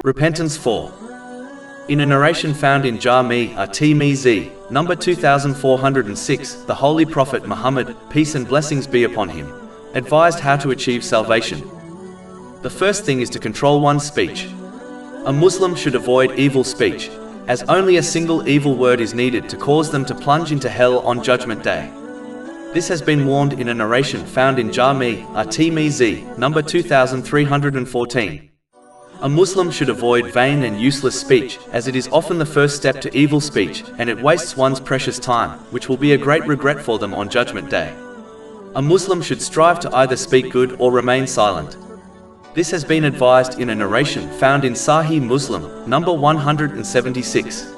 Repentance 4. In a narration found in Jami at-Tirmidhi, number 2406, the Holy Prophet Muhammad, peace and blessings be upon him, advised how to achieve salvation. The first thing is to control one's speech. A Muslim should avoid evil speech, as only a single evil word is needed to cause them to plunge into hell on Judgment Day. This has been warned in a narration found in Jami at-Tirmidhi, number 2314. A Muslim should avoid vain and useless speech, as it is often the first step to evil speech, and it wastes one's precious time, which will be a great regret for them on Judgment Day. A Muslim should strive to either speak good or remain silent. This has been advised in a narration found in Sahih Muslim, number 176.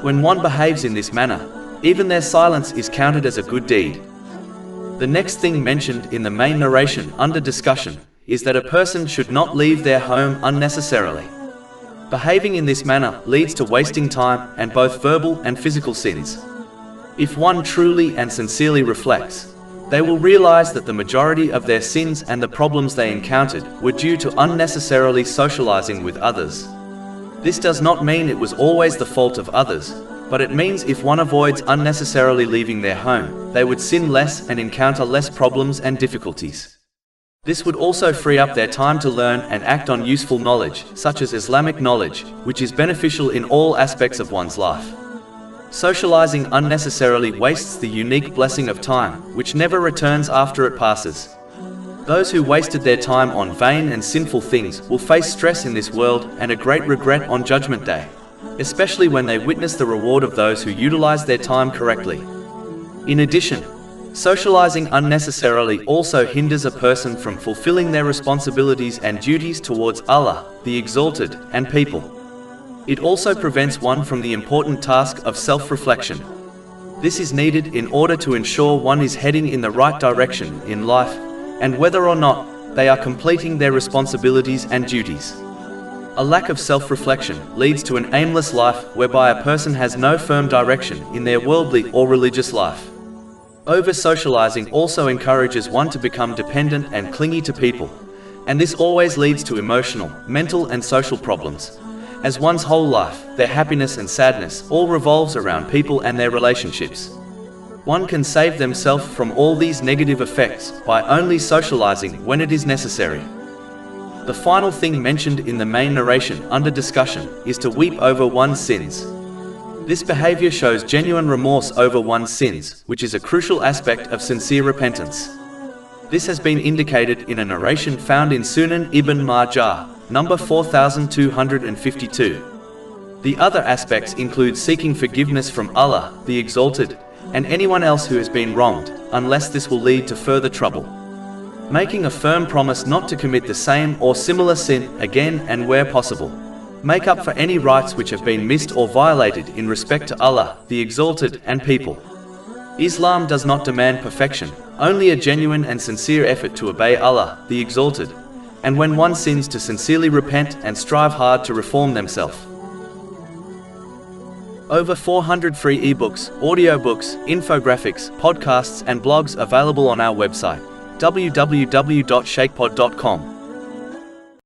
When one behaves in this manner, even their silence is counted as a good deed. The next thing mentioned in the main narration under discussion is that a person should not leave their home unnecessarily. Behaving in this manner leads to wasting time and both verbal and physical sins. If one truly and sincerely reflects, they will realize that the majority of their sins and the problems they encountered were due to unnecessarily socializing with others. This does not mean it was always the fault of others, but it means if one avoids unnecessarily leaving their home, they would sin less and encounter less problems and difficulties. This would also free up their time to learn and act on useful knowledge, such as Islamic knowledge, which is beneficial in all aspects of one's life. Socializing unnecessarily wastes the unique blessing of time, which never returns after it passes. Those who wasted their time on vain and sinful things will face stress in this world and a great regret on Judgment Day, especially when they witness the reward of those who utilize their time correctly. In addition, socializing unnecessarily also hinders a person from fulfilling their responsibilities and duties towards Allah, the Exalted, and people. It also prevents one from the important task of self-reflection. This is needed in order to ensure one is heading in the right direction in life, and whether or not they are completing their responsibilities and duties. A lack of self-reflection leads to an aimless life whereby a person has no firm direction in their worldly or religious life. Over-socializing also encourages one to become dependent and clingy to people, and this always leads to emotional, mental and social problems, as one's whole life, their happiness and sadness, all revolves around people and their relationships. One can save themselves from all these negative effects by only socializing when it is necessary. The final thing mentioned in the main narration under discussion is to weep over one's sins. This behavior shows genuine remorse over one's sins, which is a crucial aspect of sincere repentance. This has been indicated in a narration found in Sunan Ibn Majah, number 4252. The other aspects include seeking forgiveness from Allah, the Exalted, and anyone else who has been wronged, unless this will lead to further trouble. Making a firm promise not to commit the same or similar sin again, and where possible, make up for any rights which have been missed or violated in respect to Allah, the Exalted, and people. Islam does not demand perfection, only a genuine and sincere effort to obey Allah, the Exalted, and when one sins to sincerely repent and strive hard to reform themselves. Over 400 free ebooks, audiobooks, infographics, podcasts and blogs available on our website, www.shakepod.com.